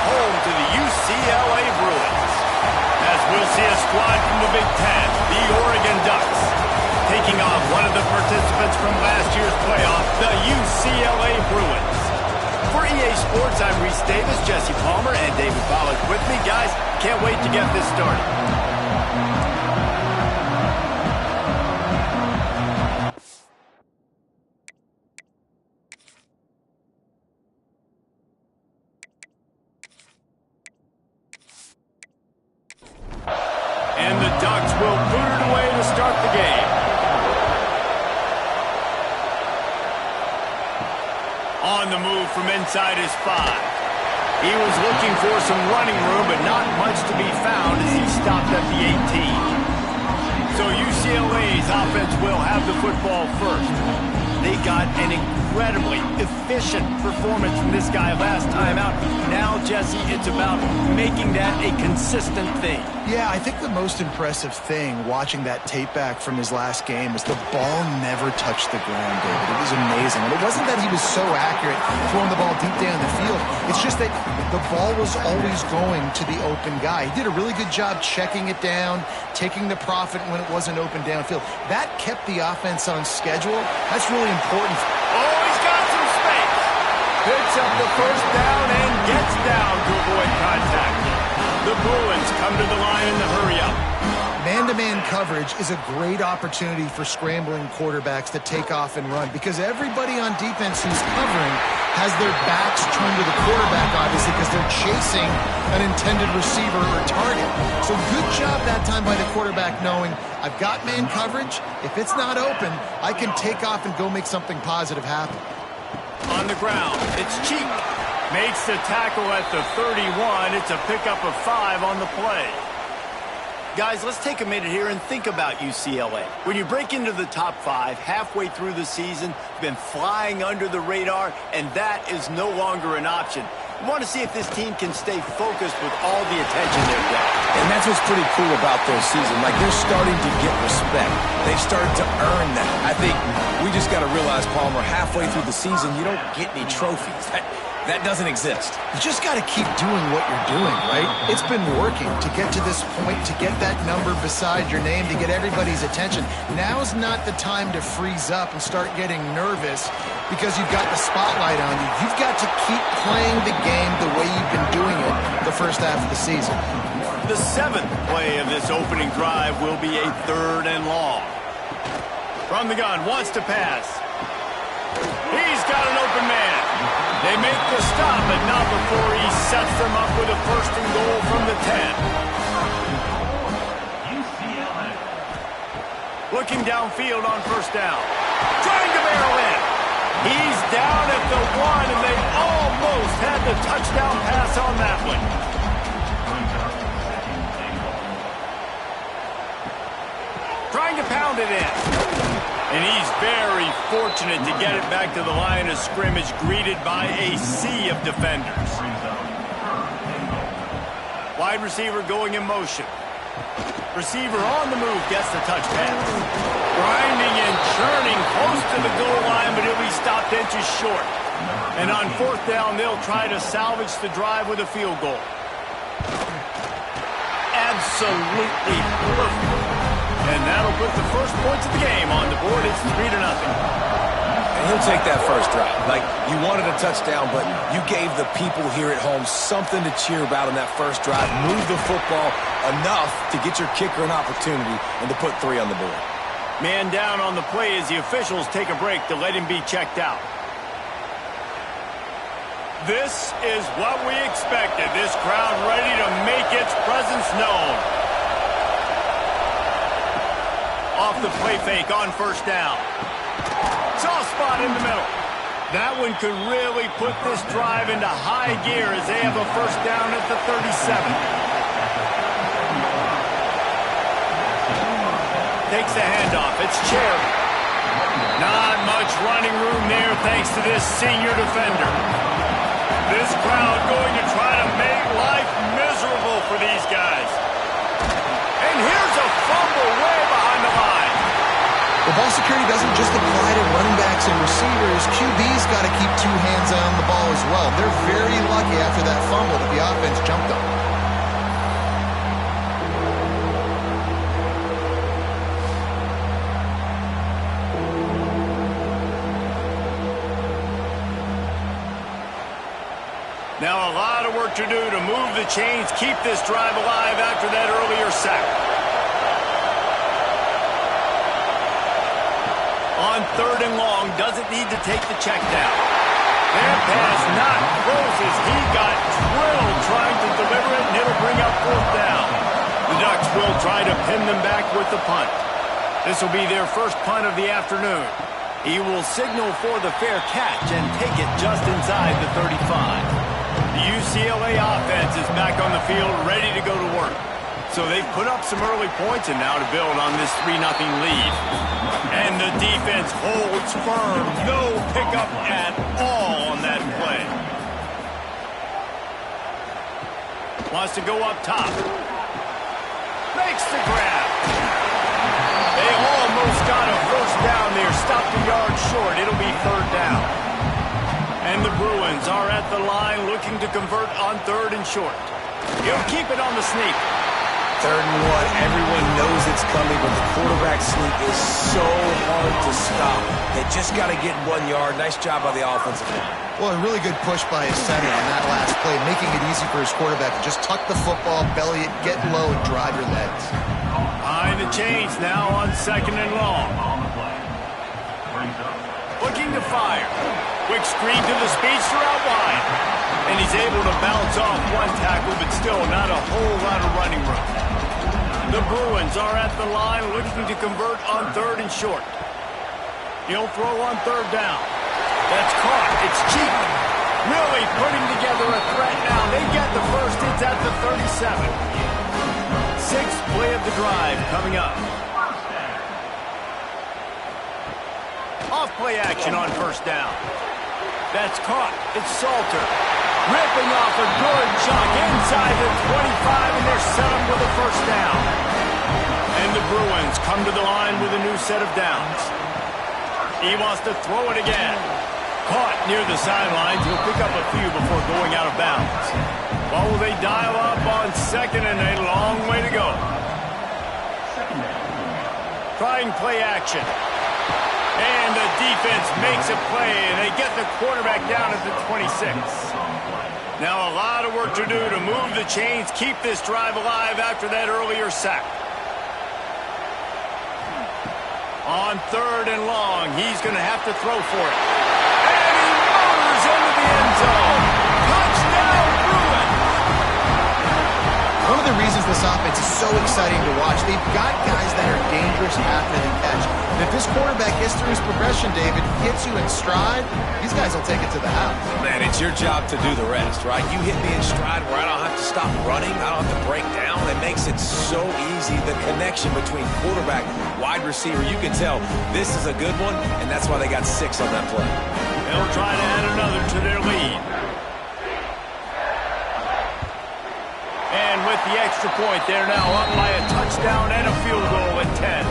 home to the UCLA Bruins. As we'll see a squad from the Big Ten, the Oregon Ducks, taking on one of the participants from last year's playoff, the UCLA Bruins. For EA Sports, I'm Reese Davis, Jesse Palmer, and David Pollack with me. Guys, can't wait to get this started. And the Ducks will boot it away to start the game. On the move from inside his 5. He was looking for some running room, but not much to be found as he stopped at the 18. So UCLA's offense will have the football first. They got an incredibly efficient performance from this guy last time out. Now, Jesse, it's about making that a consistent thing. Yeah, I think the most impressive thing watching that tape back from his last game is the ball never touched the ground, David. It was amazing. And it wasn't that he was so accurate throwing the ball deep down the field. It's just that the ball was always going to the open guy. He did a really good job checking it down, taking the profit when it wasn't open downfield. That kept the offense on schedule. That's really important. Oh, he's got some space. Picks up the first down and gets down to avoid contact. The Bruins come to the line in the hurry-up. Man-to-man coverage is a great opportunity for scrambling quarterbacks to take off and run because everybody on defense who's covering has their backs turned to the quarterback, obviously, because they're chasing an intended receiver or target. So good job that time by the quarterback knowing I've got man coverage. If it's not open, I can take off and go make something positive happen. On the ground, it's Cheek. Makes the tackle at the 31. It's a pickup of 5 on the play. Guys, let's take a minute here and think about UCLA. When you break into the top 5 halfway through the season, been flying under the radar, and that is no longer an option. We want to see if this team can stay focused with all the attention they're getting. And that's what's pretty cool about their season. Like, they're starting to get respect. They've started to earn that. I think we just got to realize, Palmer, halfway through the season, you don't get any trophies. That doesn't exist. You just got to keep doing what you're doing, right? It's been working to get to this point, to get that number beside your name, to get everybody's attention. Now's not the time to freeze up and start getting nervous because you've got the spotlight on you. You've got to keep playing the game the way you've been doing it the first half of the season. The 7th play of this opening drive will be a 3rd and long. From the gun, wants to pass. He's got an open man. They make the stop, but not before he sets them up with a 1st and goal from the 10. Looking downfield on 1st down. Trying to barrel in. He's down at the 1, and they almost had the touchdown pass on that one. it in. And he's very fortunate to get it back to the line of scrimmage, greeted by a sea of defenders. Wide receiver going in motion. Receiver on the move, gets the touch pass. Grinding and churning close to the goal line, but he'll be stopped inches short. And on fourth down, they'll try to salvage the drive with a field goal. Absolutely perfect. And that'll put the first points of the game on the board. It's 3-0. And he'll take that first drive. Like, you wanted a touchdown, but you gave the people here at home something to cheer about in that first drive. Move the football enough to get your kicker an opportunity and to put 3 on the board. Man down on the play as the officials take a break to let him be checked out. This is what we expected. This crowd ready to make its presence known. Off the play fake on first down. Soft spot in the middle. That one could really put this drive into high gear as they have a first down at the 37. Takes the handoff. It's Cherry. Not much running room there thanks to this senior defender. This crowd going to try to make life miserable for these guys. And here's a fumble way behind the line. The ball security doesn't just apply to running backs and receivers. QB's got to keep 2 hands on the ball as well. They're very lucky after that fumble that the offense jumped on. Now a lot of work to do to move the chains, keep this drive alive after that earlier sack. On third and long, doesn't need to take the check down. That pass not closes. He got drilled trying to deliver it, and it'll bring up fourth down. The Ducks will try to pin them back with the punt. This will be their first punt of the afternoon. He will signal for the fair catch and take it just inside the 35. The UCLA offense is back on the field, ready to go to work. So they've put up some early points and now to build on this 3-0 lead. And the defense holds firm. No pickup at all on that play. Wants to go up top. Makes the grab. They almost got a first down there. Stopped a yard short. It'll be third down. And the Bruins are at the line looking to convert on third and short. He'll keep it on the sneak. 3rd and 1. Everyone knows it's coming, but the quarterback sneak is so hard to stop. They just got to get 1 yard. Nice job by the offensive line. Well, a really good push by his center on that last play, making it easy for his quarterback to just tuck the football, belly it, get low, and drive your legs. Behind the chains now on 2nd and long. Looking to fire. Quick screen to the speedster out wide. And he's able to bounce off one tackle, but still not a whole lot of running room. The Bruins are at the line looking to convert on third and short. He'll throw on third down. That's caught. It's cheap. Really putting together a threat now. They get the first. It's at the 37. 6th play of the drive coming up. Off play action on first down. That's caught. It's Salter. Ripping off a good chunk inside the 25, and they're set up with a first down. And the Bruins come to the line with a new set of downs. He wants to throw it again. Caught near the sidelines. He'll pick up a few before going out of bounds. Well, will they dial up on 2nd and a long way to go? Trying play action. And the defense makes a play, and they get the quarterback down at the 26. Now a lot of work to do to move the chains, keep this drive alive after that earlier sack. On third and long, he's going to have to throw for it. And he motors into the end zone. Touchdown, Bruins! One of the reasons this offense is so exciting to watch, they've got guys that are dangerous after the catch. And if this quarterback gets through his progression, David, hits you in stride, these guys will take it to the house. Man, it's your job to do the rest, right? You hit me in stride where I don't have to stop running. I don't have to break down. It makes it so easy. The connection between quarterback, wide receiver, you can tell this is a good one, and that's why they got 6 on that play. They'll try to add another to their lead. And with the extra point, they're now up by a touchdown and a field goal at 10.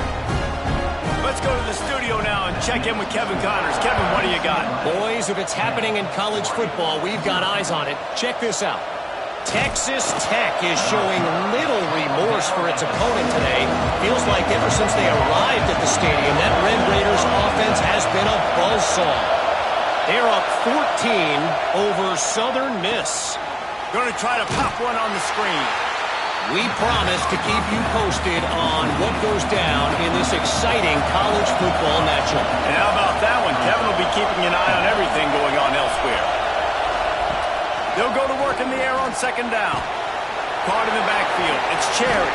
Let's go to the studio now and check in with Kevin Connors. Kevin, what do you got? Boys, if it's happening in college football, we've got eyes on it. Check this out. Texas Tech is showing little remorse for its opponent today. Feels like ever since they arrived at the stadium, that Red Raiders offense has been a buzzsaw. They're up 14 over Southern Miss. Going to try to pop one on the screen. We promise to keep you posted on what goes down in this exciting college football matchup. And how about that one? Kevin will be keeping an eye on everything going on elsewhere. They'll go to work in the air on second down. Caught in the backfield. It's Cherry.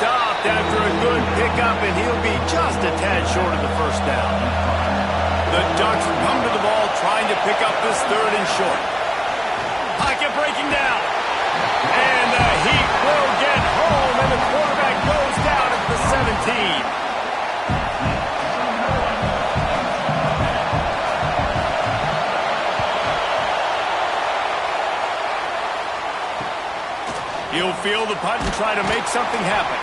Stopped after a good pickup, and he'll be just a tad short of the first down. The Ducks come to the ball trying to pick up this third and short. Pocket breaking down. And the Heat will get home, and the quarterback goes down at the 17. He'll field the punt and try to make something happen.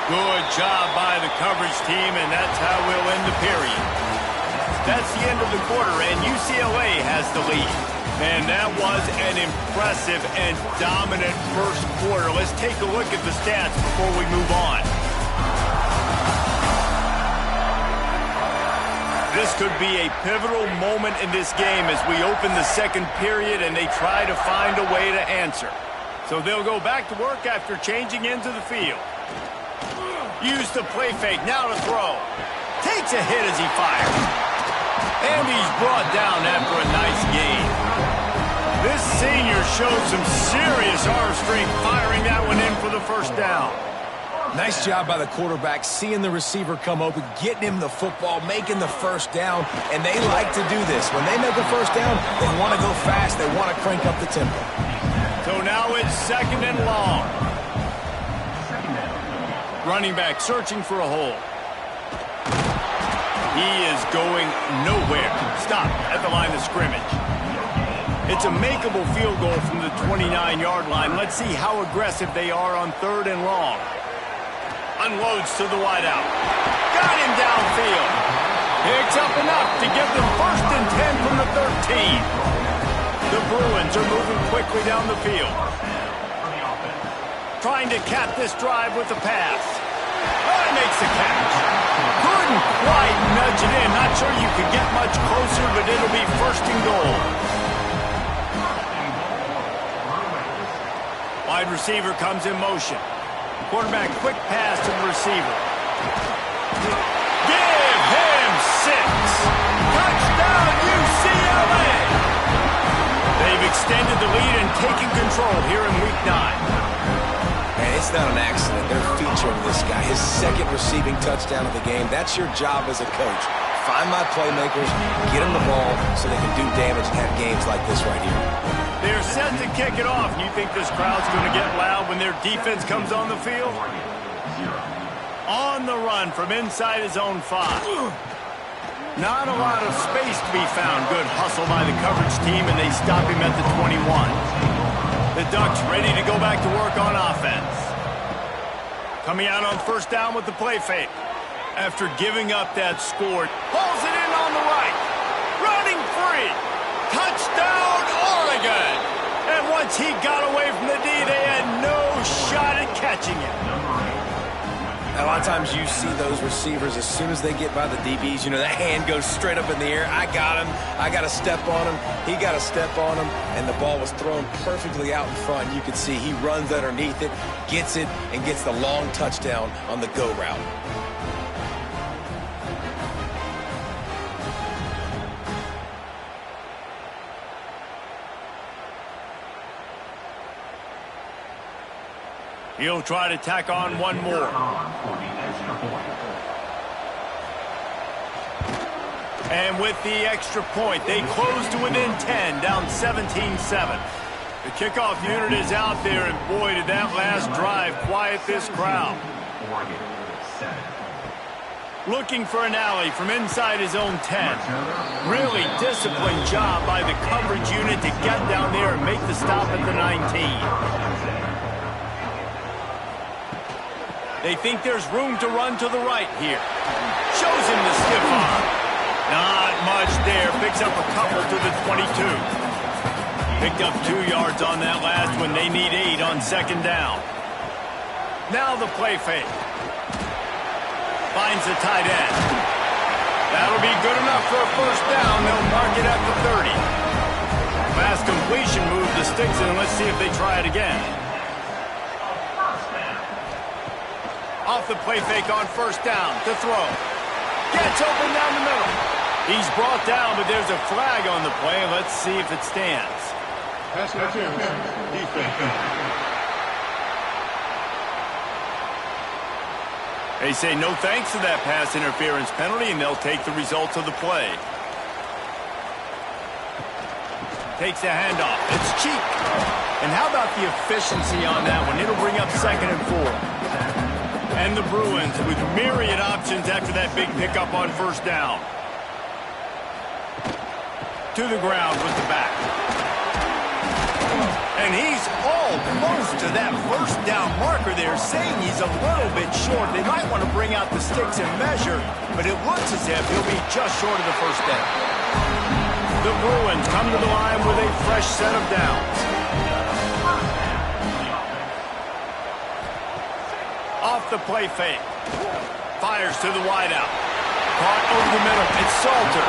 Good job by the coverage team, and that's how we'll end the period. That's the end of the quarter, and UCLA has the lead. And that was an impressive and dominant first quarter. Let's take a look at the stats before we move on. This could be a pivotal moment in this game as we open the second period and they try to find a way to answer. So they'll go back to work after changing into the field. Use the play fake, now to throw. Takes a hit as he fires. And he's brought down after a nice gain. This senior showed some serious arm strength firing that one in for the first down. Nice job by the quarterback, seeing the receiver come open, getting him the football, making the first down, and they like to do this. When they make a first down, they want to go fast, they want to crank up the tempo. So now it's second and long. Running back searching for a hole. He is going nowhere. Stop at the line of scrimmage. It's a makeable field goal from the 29-yard line. Let's see how aggressive they are on third and long. Unloads to the wideout. Got him downfield. Picks up enough to give them first and 10 from the 13. The Bruins are moving quickly down the field. Trying to cap this drive with a pass. Oh, he makes the catch. Couldn't quite nudge it in. Not sure you could get much closer, but it'll be first and goal. Wide receiver comes in motion. Quarterback quick pass to the receiver. Give him 6. Touchdown UCLA. They've extended the lead and taken control here in week 9. Man, it's not an accident. They're featuring this guy. His second receiving touchdown of the game. That's your job as a coach. Find my playmakers, get them the ball so they can do damage and have games like this right here. They're set to kick it off. You think this crowd's going to get loud when their defense comes on the field? On the run from inside his own 5. Not a lot of space to be found. Good hustle by the coverage team, and they stop him at the 21. The Ducks ready to go back to work on offense. Coming out on first down with the play fake. After giving up that score, pulls it in on the right. Running free. Touchdown, Oregon. And once he got away from the D, they had no shot at catching him. A lot of times you see those receivers, as soon as they get by the DBs, you know, that hand goes straight up in the air. I got him. I got to step on him. He got to step on him. And the ball was thrown perfectly out in front. You can see he runs underneath it, gets it, and gets the long touchdown on the go route. He'll try to tack on one more. And with the extra point, they close to within 10, down 17-7. The kickoff unit is out there, and boy, did that last drive quiet this crowd. Looking for an alley from inside his own 10. Really disciplined job by the coverage unit to get down there and make the stop at the 19. They think there's room to run to the right here. Shows him the stiff arm. Not much there. Picks up a couple to the 22. Picked up 2 yards on that last one. They need 8 on second down. Now the play fake. Finds the tight end. That'll be good enough for a first down. They'll mark it at the 30. Fast completion move the sticks in. Let's see if they try it again. Off the play fake on first down to throw. Gets open down the middle. He's brought down, but there's a flag on the play. Let's see if it stands. Pass interference. Defense. They say no thanks to that pass interference penalty, and they'll take the results of the play. Takes a handoff. It's cheap. And how about the efficiency on that one? It'll bring up 2nd and 4. And the Bruins with myriad options after that big pickup on first down. To the ground with the back. And he's almost to that first down marker there, saying he's a little bit short. They might want to bring out the sticks and measure, but it looks as if he'll be just short of the first down. The Bruins come to the line with a fresh set of downs. Off the play fake. Fires to the wideout. Caught over the middle. It's Salter.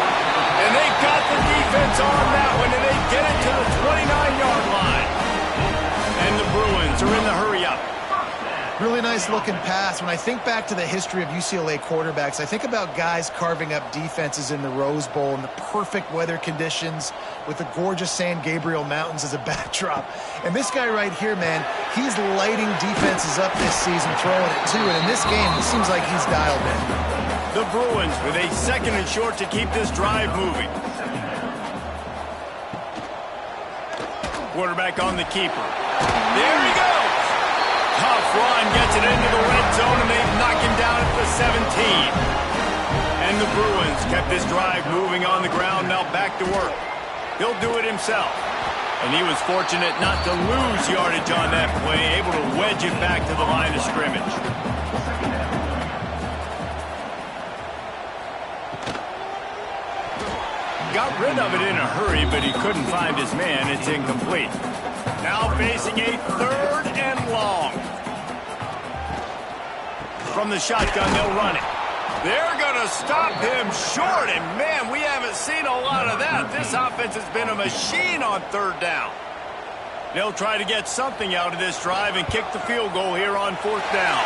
And they've got the defense on that one, and they get it to the 29-yard line. And the Bruins are in the hurry-up. Really nice looking pass. When I think back to the history of UCLA quarterbacks, I think about guys carving up defenses in the Rose Bowl in the perfect weather conditions with the gorgeous San Gabriel Mountains as a backdrop. And this guy right here, man, he's lighting defenses up this season, throwing it too. And in this game, he seems like he's dialed in. The Bruins with a 2nd and short to keep this drive moving. Quarterback on the keeper. There he goes. Tough run, gets it into the red zone, and they knock him down at the 17. And the Bruins kept this drive moving on the ground, now back to work. He'll do it himself. And he was fortunate not to lose yardage on that play, able to wedge it back to the line of scrimmage. Got rid of it in a hurry, but he couldn't find his man. It's incomplete. Now facing a 3rd and long. From the shotgun, they'll run it. They're going to stop him short, and man, we haven't seen a lot of that. This offense has been a machine on 3rd down. They'll try to get something out of this drive and kick the field goal here on 4th down.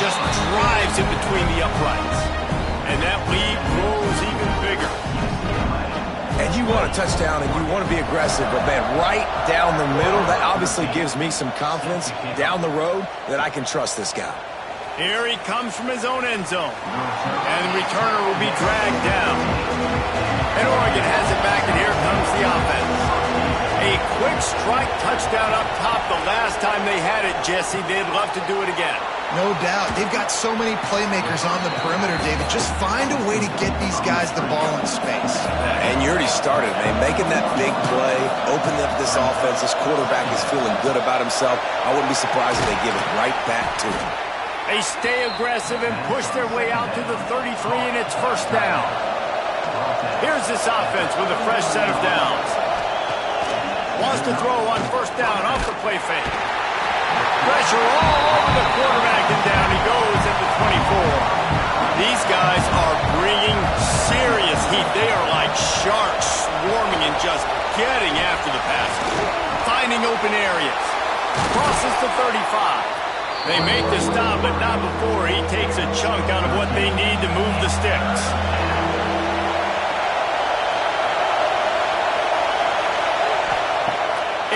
Just drives in between the uprights. And that lead grows even bigger. And you want a touchdown and you want to be aggressive, but man, right down the middle, that obviously gives me some confidence down the road that I can trust this guy. Here he comes from his own end zone. And the returner will be dragged down. And Oregon has it back, and here comes the offense. A quick strike touchdown up top the last time they had it, Jesse. They'd love to do it again. No doubt. They've got so many playmakers on the perimeter, David. Just find a way to get these guys the ball in space. And you already started, man. Making that big play, opening up this offense. This quarterback is feeling good about himself. I wouldn't be surprised if they give it right back to him. They stay aggressive and push their way out to the 33, and it's first down. Here's this offense with a fresh set of downs. Wants to throw on first down off the play fake. Pressure all over the quarterback, and down he goes at the 24. These guys are bringing serious heat. They are like sharks swarming and just getting after the passer. Finding open areas. Crosses the 35. They make the stop, but not before he takes a chunk out of what they need to move the sticks.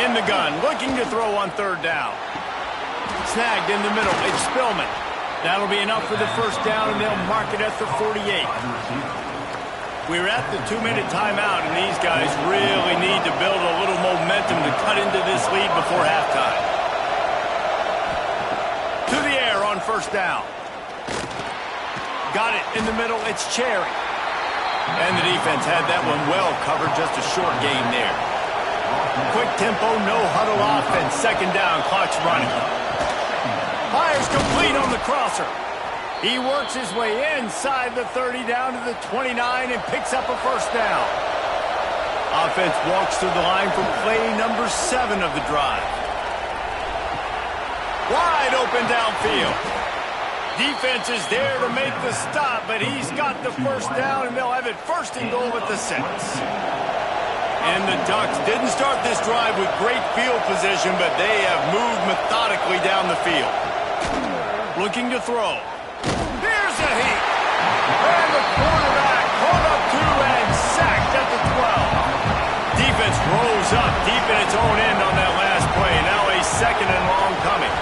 In the gun, looking to throw on 3rd down. Snagged in the middle, it's Spillman. That'll be enough for the first down, and they'll mark it at the 48. We're at the 2-minute timeout, and these guys really need to build a little momentum to cut into this lead before halftime. To the air on first down. Got it in the middle. It's Cherry. And the defense had that one well covered. Just a short gain there. Quick tempo, no huddle offense. Second down, clock's running. Fires complete on the crosser. He works his way inside the 30 down to the 29 and picks up a first down. Offense walks through the line for play number 7 of the drive. Wide open downfield. Defense is there to make the stop, but he's got the first down, and they'll have it first and goal at the 6. And the Ducks didn't start this drive with great field position, but they have moved methodically down the field. Looking to throw. Here's a heat. And the quarterback caught up 2 and sacked at the 12. Defense rolls up deep in its own end on that last play. Now a second and long coming.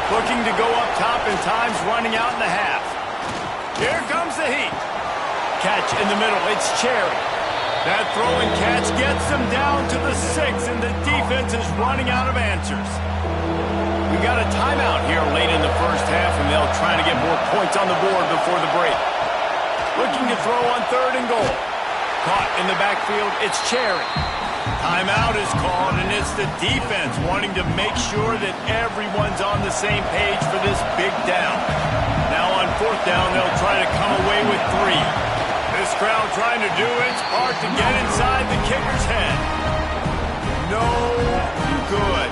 Looking to go up top, and time's running out in the half. Here comes the heat. Catch in the middle. It's Cherry. That throw and catch gets them down to the 6, and the defense is running out of answers. We've got a timeout here late in the first half, and they'll try to get more points on the board before the break. Looking to throw on 3rd and goal. Caught in the backfield, it's Cherry. Timeout is called, and it's the defense wanting to make sure that everyone's on the same page for this big down. Now on 4th down, they'll try to come away with 3. This crowd trying to do its part to get inside the kicker's head. No good.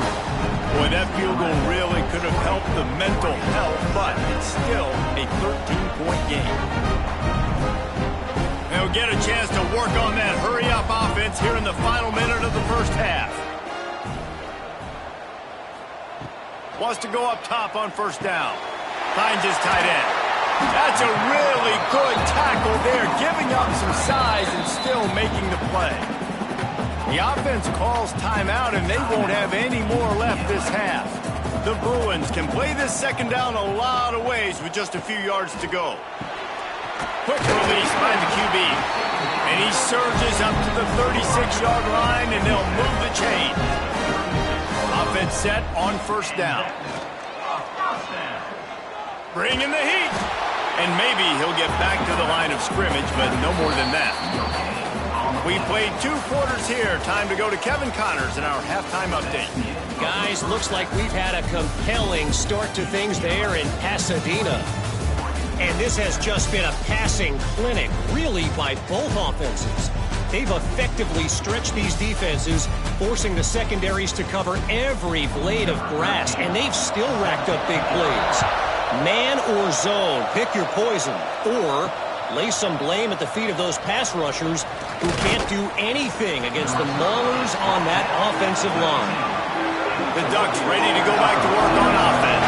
Boy, that field goal really could have helped the mental health, but it's still a 13-point game. They'll get a chance to work on that hurry-up offense here in the final minute of the first half. Wants to go up top on first down. Finds his tight end. That's a really good tackle there, giving up some size and still making the play. The offense calls timeout, and they won't have any more left this half. The Bruins can play this second down a lot of ways with just a few yards to go. Quick release by the QB. And he surges up to the 36-yard line, and they'll move the chain. Offense set on first down. Bring in the heat. And maybe he'll get back to the line of scrimmage, but no more than that. We played 2 quarters here. Time to go to Kevin Connors in our halftime update. Guys, looks like we've had a compelling start to things there in Pasadena. And this has just been a passing clinic, really, by both offenses. They've effectively stretched these defenses, forcing the secondaries to cover every blade of grass, and they've still racked up big plays. Man or zone, pick your poison, or lay some blame at the feet of those pass rushers who can't do anything against the maulers on that offensive line. The Ducks ready to go back to work on offense.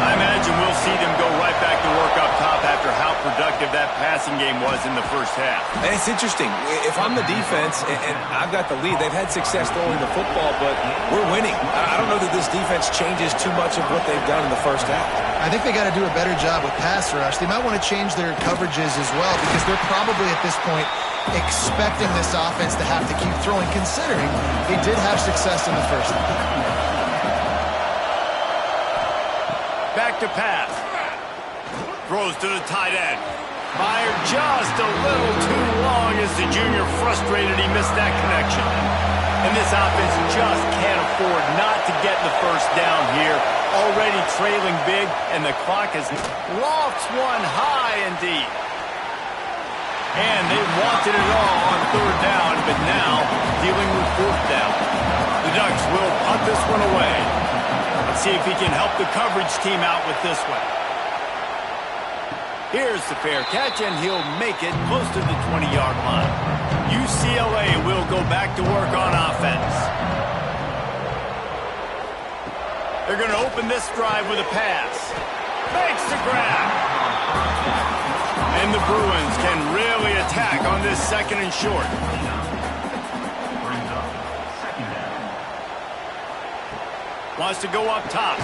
I imagine we'll see them go right back to work up top after how productive that passing game was in the first half. And it's interesting. If I'm the defense and I've got the lead, they've had success throwing the football, but we're winning. I don't know that this defense changes too much of what they've done in the first half. I think they got to do a better job with pass rush. They might want to change their coverages as well, because they're probably at this point expecting this offense to have to keep throwing, considering they did have success in the first half. Back to pass. Throws to the tight end. Fired just a little too long as the junior frustrated he missed that connection. And this offense just can't afford not to get the first down here. Already trailing big, and the clock is lofts one high and deep. And they wanted it all on 3rd down, but now dealing with 4th down. The Ducks will punt this one away. Let's see if he can help the coverage team out with this one. Here's the fair catch, and he'll make it close to the 20-yard line. UCLA will go back to work on offense. They're going to open this drive with a pass. Makes the grab. And the Bruins can really attack on this 2nd and short. Wants to go up top.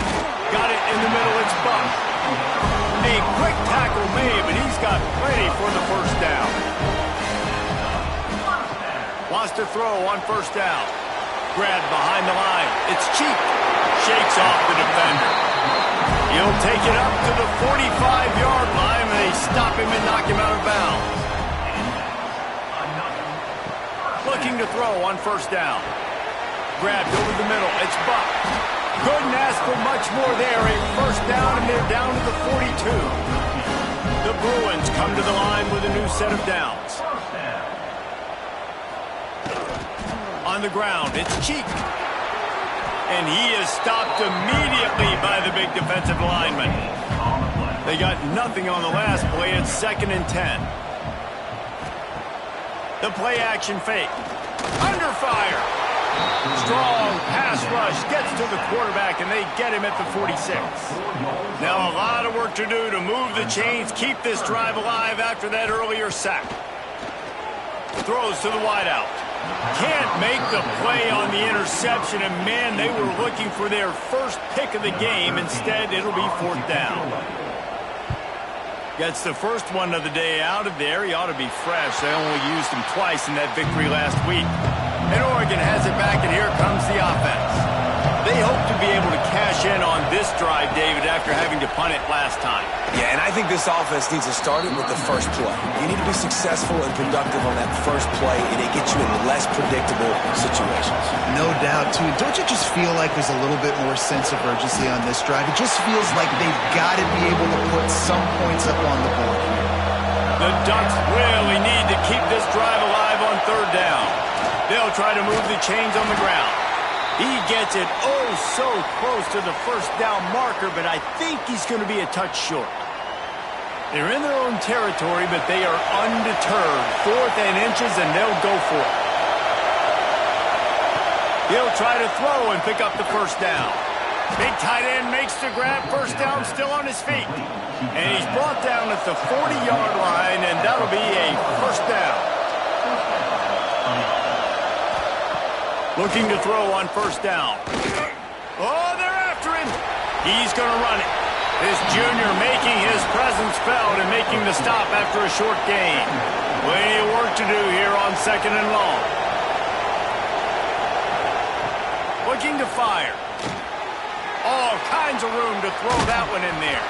Got it in the middle. It's Buck. A quick tackle made, but he's got plenty for the first down. Wants to throw on first down. Grabbed behind the line. It's cheap. Shakes off the defender. He'll take it up to the 45-yard line, and they stop him and knock him out of bounds. Looking to throw on first down. Grabbed over the middle. It's Buck. Couldn't ask for much more there. A first down, and they're down to the 42. The Bruins come to the line with a new set of downs. On the ground, it's Cheek. And he is stopped immediately by the big defensive lineman. They got nothing on the last play. It's 2nd and 10. The play action fake. Under fire. Strong pass rush gets to the quarterback, and they get him at the 46. Now a lot of work to do to move the chains, keep this drive alive after that earlier sack. Throws to the wideout. Can't make the play on the interception, and man, they were looking for their first pick of the game. Instead, it'll be 4th down. Gets the first one of the day out of there. He ought to be fresh. They only used him twice in that victory last week. And Oregon has it back, and here comes the offense. They hope to be able to cash in on this drive, David, after having to punt it last time. Yeah, and I think this offense needs to start it with the first play. You need to be successful and productive on that first play, and it gets you in less predictable situations. No doubt, too. Don't you just feel like there's a little bit more sense of urgency on this drive? It just feels like they've got to be able to put some points up on the board here. The Ducks really need to keep this drive alive on 3rd down. They'll try to move the chains on the ground. He gets it oh so close to the first down marker, but I think he's going to be a touch short. They're in their own territory, but they are undeterred. 4th and inches, and they'll go for it. He'll try to throw and pick up the first down. Big tight end makes the grab. First down, still on his feet. And he's brought down at the 40-yard line, and that'll be a first down. Looking to throw on first down. Oh, they're after him. He's going to run it. This junior making his presence felt and making the stop after a short gain. Plenty of work to do here on 2nd and long. Looking to fire. All kinds of room to throw that one in there.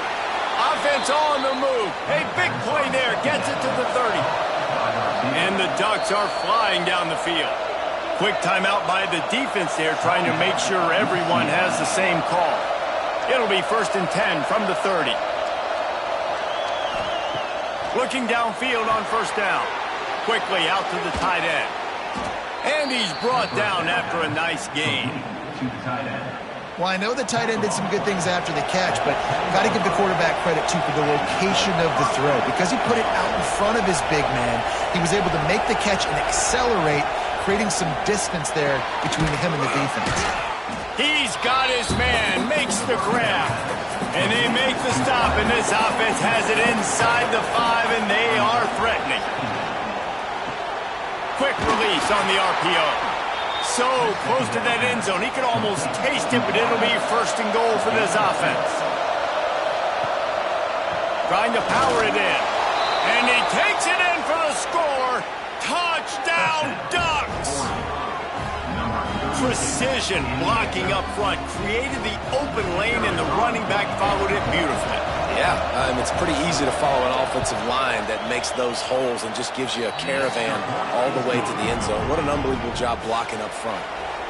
Offense on the move. A big play there. Gets it to the 30. And the Ducks are flying down the field. Quick timeout by the defense there, trying to make sure everyone has the same call. It'll be 1st and 10 from the 30. Looking downfield on first down. Quickly out to the tight end. And he's brought down after a nice gain. Well, I know the tight end did some good things after the catch, but got to give the quarterback credit, too, for the location of the throw. Because he put it out in front of his big man, he was able to make the catch and accelerate, creating some distance there between him and the defense. He's got his man, makes the grab, and they make the stop, and this offense has it inside the 5, and they are threatening. Quick release on the RPO. So close to that end zone, he could almost taste it, but it'll be 1st and goal for this offense. Trying to power it in, and he takes it in for the score. Touchdown, Ducks! Precision blocking up front created the open lane, and the running back followed it beautifully. Yeah, it's pretty easy to follow an offensive line that makes those holes and just gives you a caravan all the way to the end zone. What an unbelievable job blocking up front.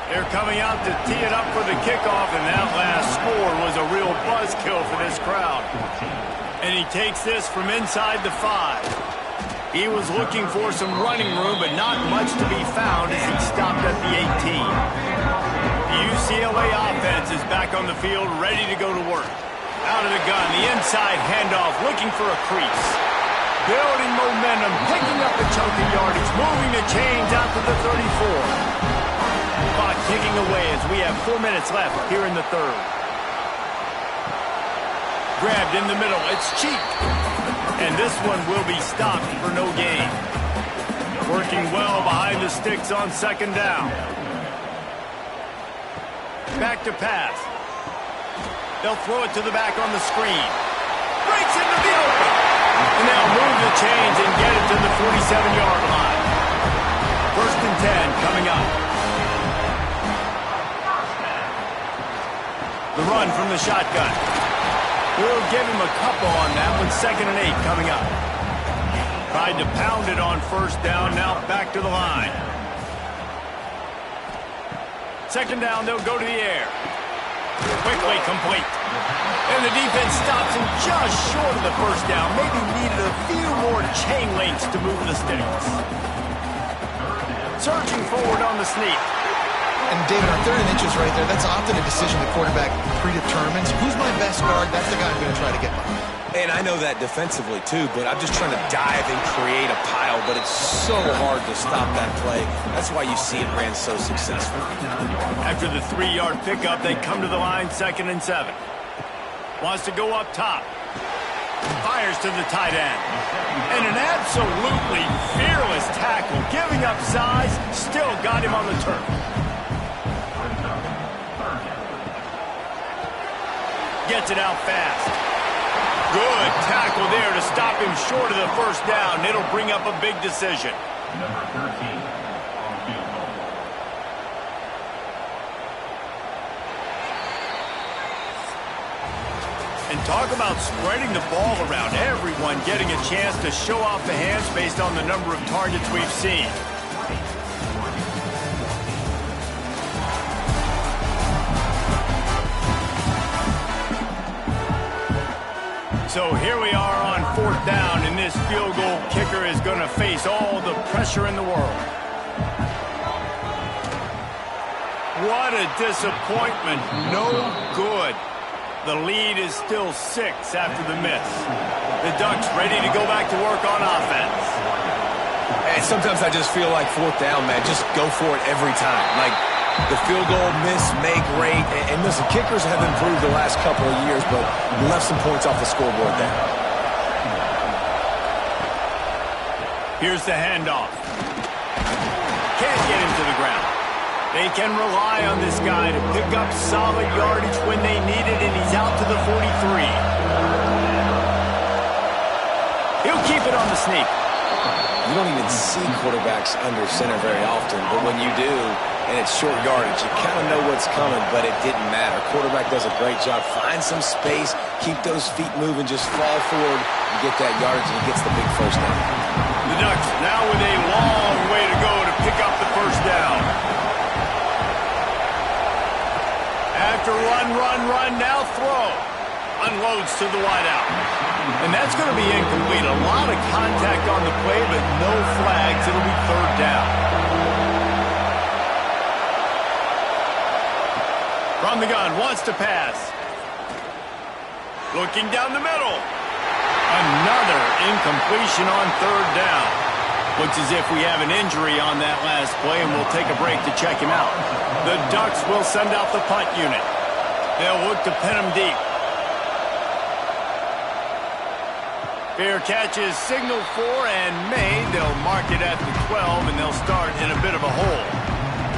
They're coming out to tee it up for the kickoff, and that last score was a real buzzkill for this crowd. And he takes this from inside the 5. He was looking for some running room, but not much to be found as he stopped at the 18. The UCLA offense is back on the field, ready to go to work. Out of the gun, the inside handoff, looking for a crease. Building momentum, picking up a chunk of yardage, moving the chains out to the 34. Clock ticking away as we have 4 minutes left here in the 3rd. Grabbed in the middle, it's Cheek. And this one will be stopped for no gain. Working well behind the sticks on 2nd down. Back to pass. They'll throw it to the back on the screen. Breaks into the open. And they'll move the chains and get it to the 47-yard line. First and 10 coming up. The run from the shotgun. We'll give him a couple on that one. Second and 8 coming up. Tried to pound it on first down. Now back to the line. Second down, they'll go to the air. Quickly complete. And the defense stops him just short of the first down. Maybe needed a few more chain links to move the sticks. Surging forward on the sneak. And David, on 3rd and inches right there, that's often a decision the quarterback predetermines. Who's my best guard? That's the guy I'm going to try to get by. And I know that defensively, too, but I'm just trying to dive and create a pile, but it's so hard to stop that play. That's why you see it ran so successful. After the 3-yard pickup, they come to the line, 2nd and 7. Wants to go up top. Fires to the tight end. And an absolutely fearless tackle. Giving up size, still got him on the turf. Gets it out fast. Good tackle there to stop him short of the first down. It'll bring up a big decision. Number 13 on field goal. And talk about spreading the ball around. Everyone getting a chance to show off the hands based on the number of targets we've seen. So here we are on 4th down, and this field goal kicker is going to face all the pressure in the world. What a disappointment. No good. The lead is still 6 after the miss. The Ducks ready to go back to work on offense. And sometimes I just feel like 4th down, man, just go for it every time. Like, the field goal miss, make rate. And listen, kickers have improved the last couple of years, but left some points off the scoreboard there. Here's the handoff. Can't get him to the ground. They can rely on this guy to pick up solid yardage when they need it, and he's out to the 43. He'll keep it on the sneak. You don't even see quarterbacks under center very often, but when you do, and it's short yardage, you kind of know what's coming, but it didn't matter. Quarterback does a great job. Find some space, keep those feet moving, just fall forward, and get that yardage, and he gets the big first down. The Ducks now with a long way to go to pick up the first down. After run, now throw. Unloads to the wideout. And that's going to be incomplete. A lot of contact on the play, but no flags. It'll be 3rd down. From the gun, wants to pass. Looking down the middle. Another incompletion on 3rd down. Looks as if we have an injury on that last play, and we'll take a break to check him out. The Ducks will send out the punt unit. They'll look to pin him deep. Fair catch is signaled for and made. They'll mark it at the 12, and they'll start in a bit of a hole.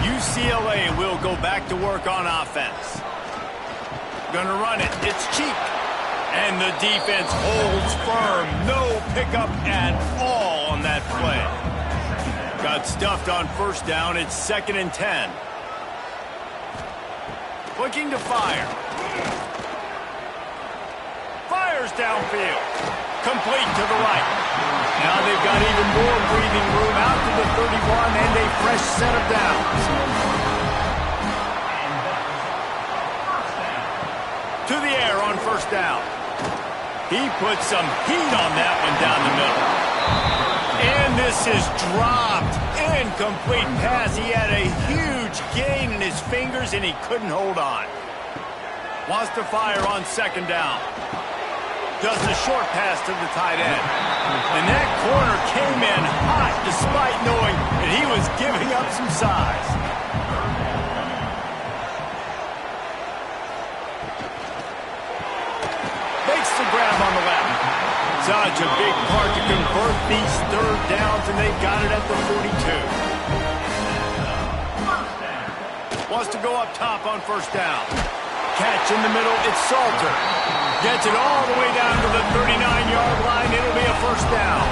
UCLA will go back to work on offense. Gonna run it. It's cheap. And the defense holds firm. No pickup at all on that play. Got stuffed on first down. It's 2nd and 10. Looking to fire. Fires downfield. Complete to the right. Now they've got even more breathing room out to the 31 and a fresh set of downs. To the air on first down. He put some heat on that one down the middle. And this is dropped. Incomplete pass. He had a huge gain in his fingers and he couldn't hold on. Wants to fire on 2nd down. Does the short pass to the tight end. And that corner came in hot despite knowing that he was giving up some size. Makes the grab on the left. Such a big part to convert these 3rd downs, and they've got it at the 42. Wants to go up top on first down. Catch in the middle, it's Salter. Gets it all the way down to the 39-yard line. It'll be a first down.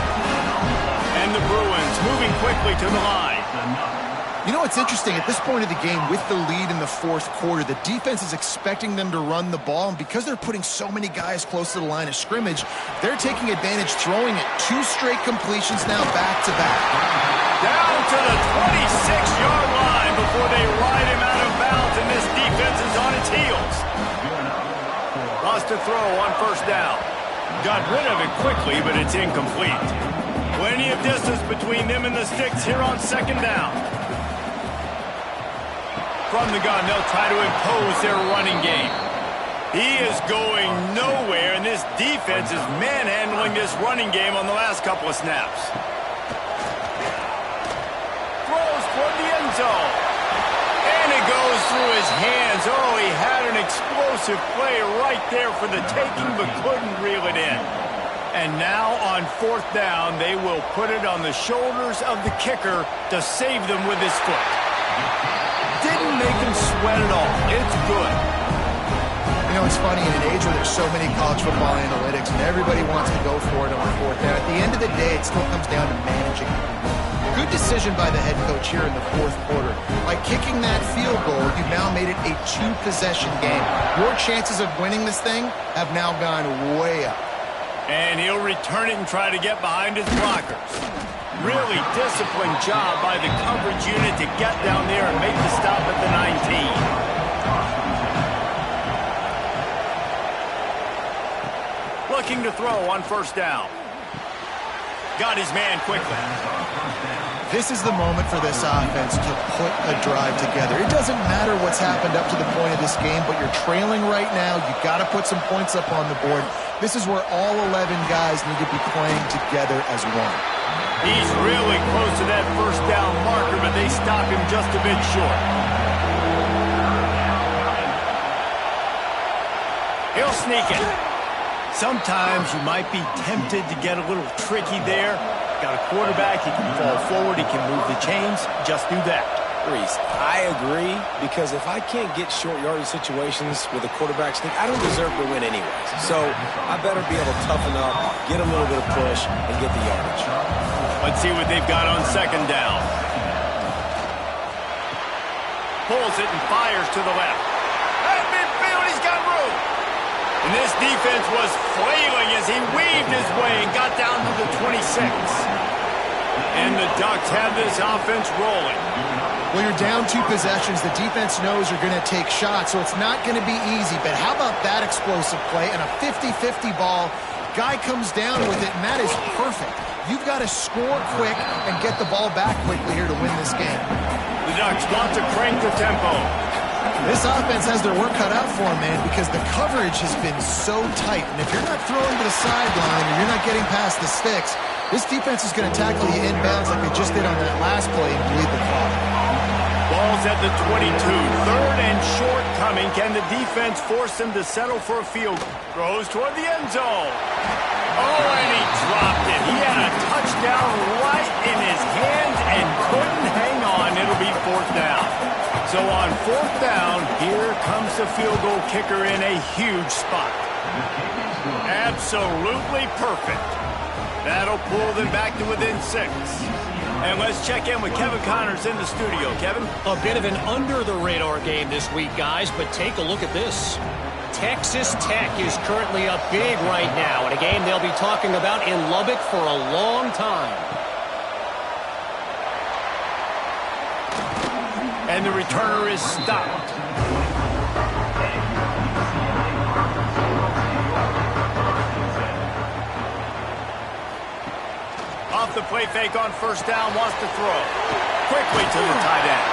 And And the Bruins moving quickly to the line. You know what's interesting? At this point of the game, with the lead in the fourth quarter, the defense is expecting them to run the ball, and because they're putting so many guys close to the line of scrimmage, they're taking advantage, throwing it 2 straight completions now back-to-back. Down to the 26-yard line before they ride him out of bounds, and this defense is on its heels. Lost a throw on first down. Got rid of it quickly, but it's incomplete. Plenty of distance between them and the sticks here on second down. From the gun, they'll try to impose their running game. He is going nowhere, and this defense is manhandling this running game on the last couple of snaps. Throws toward the end zone. And it goes through his hands. Oh, he had an explosive play right there for the taking, but couldn't reel it in. And now on fourth down, they will put it on the shoulders of the kicker to save them with his foot. Didn't make him sweat at all. It's good. You know, it's funny, in an age where there's so many college football analytics and everybody wants to go for it on fourth down, at the end of the day, it still comes down to managing. Good decision by the head coach here in the fourth quarter. By kicking that field goal, you've now made it a 2-possession game. Your chances of winning this thing have now gone way up. And he'll return it and try to get behind his blockers. Really disciplined job by the coverage unit to get down there and make the stop at the 19. Looking to throw on first down. Got his man quickly. This is the moment for this offense to put a drive together. It doesn't matter what's happened up to the point of this game, but you're trailing right now. You've got to put some points up on the board. This is where all 11 guys need to be playing together as one. He's really close to that first down marker, but they stop him just a bit short. He'll sneak it. Sometimes you might be tempted to get a little tricky there. Got a quarterback, he can fall forward, he can move the chains. Just do that. Reese, I agree, because if I can't get short yardage situations with a quarterback sneak, I don't deserve to win anyways. So I better be able to toughen up, get a little bit of push, and get the yardage. Let's see what they've got on second down. Pulls it and fires to the left. At midfield, he's got room. And this defense was flailing as he weaved his way and got down to the 26. And the Ducks have this offense rolling. Well, you're down 2 possessions. The defense knows you're going to take shots, so it's not going to be easy. But how about that explosive play and a 50-50 ball? Guy comes down with it, and that is perfect. You've got to score quick and get the ball back quickly here to win this game. The Ducks want to crank the tempo. This offense has their work cut out for them, man, because the coverage has been so tight. And if you're not throwing to the sideline or you're not getting past the sticks, this defense is going to tackle you inbounds like they just did on that last play and bleed the clock. Ball's at the 22. Third and short coming. Can the defense force them to settle for a field goal? Throws toward the end zone. Oh, and he dropped it. He had a touchdown right in his hands and couldn't hang on. It'll be fourth down. So on fourth down, here comes the field goal kicker in a huge spot. Absolutely perfect. That'll pull them back to within 6. And let's check in with Kevin Connors in the studio. Kevin? A bit of an under-the-radar game this week, guys, but take a look at this. Texas Tech is currently up big right now in a game they'll be talking about in Lubbock for a long time. And the returner is stopped. Off the play fake on first down, wants to throw. Quickly to the tight end.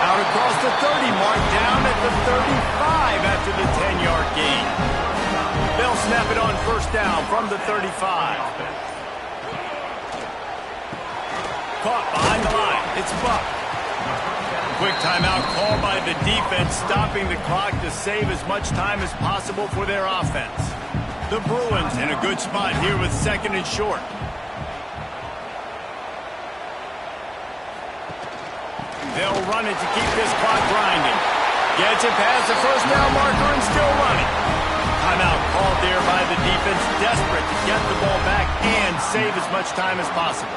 Out across the 30 mark, down at the 35 after the 10-yard gain. They'll snap it on first down from the 35. Caught behind the line. It's Buck. Quick timeout called by the defense, stopping the clock to save as much time as possible for their offense. The Bruins in a good spot here with second and short. They'll run it to keep this clock grinding. Gets it past the first down marker and still running. Timeout called there by the defense, desperate to get the ball back and save as much time as possible.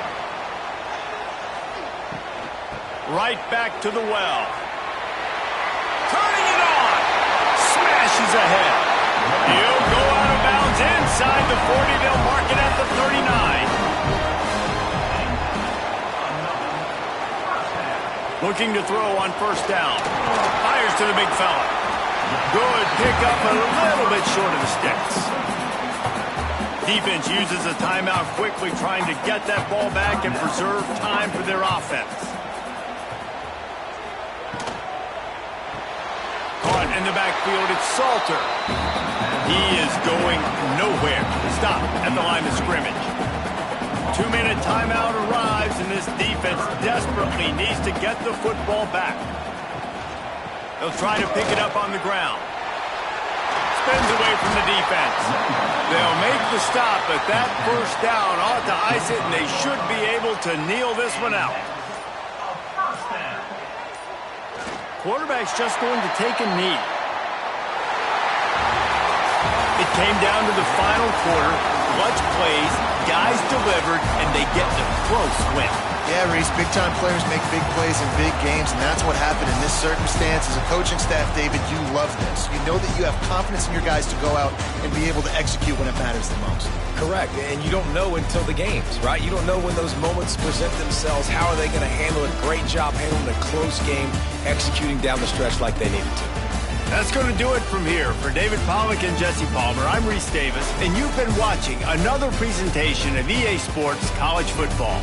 Right back to the well. Turning it on. Smashes ahead. He'll go out of bounds inside the 40. They'll mark it at the 39. Looking to throw on first down. Fires to the big fella. Good pickup, a little bit short of the sticks. Defense uses a timeout quickly, trying to get that ball back and preserve time for their offense. Caught in the backfield, it's Salter. He is going nowhere. Stop at the line of scrimmage. 2-minute timeout arrives, and this defense desperately needs to get the football back. They'll try to pick it up on the ground. Spins away from the defense. They'll make the stop, but that first down ought to ice it, and they should be able to kneel this one out. Quarterback's just going to take a knee. It came down to the final quarter. Clutch plays, guys delivered, and they get the close win. Yeah, Reese, big-time players make big plays in big games, and that's what happened in this circumstance. As a coaching staff, David, you love this. You know that you have confidence in your guys to go out and be able to execute when it matters the most. Correct, and you don't know until the games, right? You don't know when those moments present themselves. How are they going to handle it? Great job handling a close game, executing down the stretch like they needed to. That's going to do it from here. For David Pollack and Jesse Palmer, I'm Reese Davis, and you've been watching another presentation of EA Sports College Football.